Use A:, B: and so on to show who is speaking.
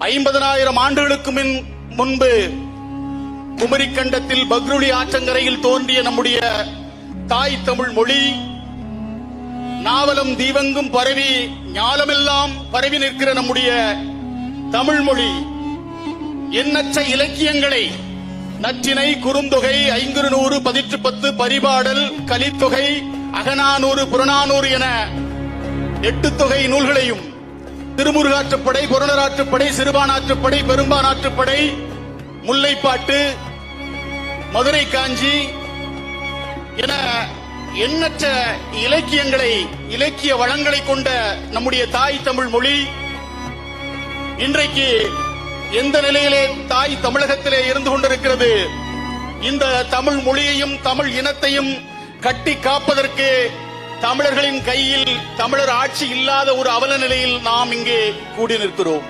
A: 50,000 ஆண்டுகளுக்கு முன்பு குமரிக்கண்டத்தில் பக்ருளி ஆற்றங்கரையில் தோன்றிய நம்முடைய தாய் தமிழ் மொழி நாவலம் தீவெங்கும் பரவி ஞாலமெல்லாம் பரவி நிற்கிற நம்முடைய தமிழ் மொழி எண்ணற்ற இலக்கியங்களை நற்றிணை, குறுந்தொகை, ஐங்குறுநூறு, பதிற்று பத்து, பரிபாடல், கலித்தொகை, அகநானூறு, புறநானூறு என 8 தொகை நூல்களையும் திருமுருகாற்றுப்படை, புறநராற்றுப்படை, சிறுபானாற்றுப்படை, பெரும்பானாற்றுப்படை, முல்லைப்பாட்டு, மதுரை காஞ்சி என எண்ணற்ற இலக்கியங்களை, இலக்கிய வளங்களை கொண்ட நம்முடைய தாய் தமிழ் மொழி இன்றைக்கு எந்த நிலையிலே தாய் தமிழகத்திலே இருந்து கொண்டிருக்கிறது? இந்த தமிழ் மொழியையும் தமிழ் இனத்தையும் கட்டி காப்பதற்கு தமிழர்களின் கையில் தமிழர் ஆட்சி இல்லாத ஒரு அவல நிலையில் நாம் இங்கே கூடி நிற்கிறோம்.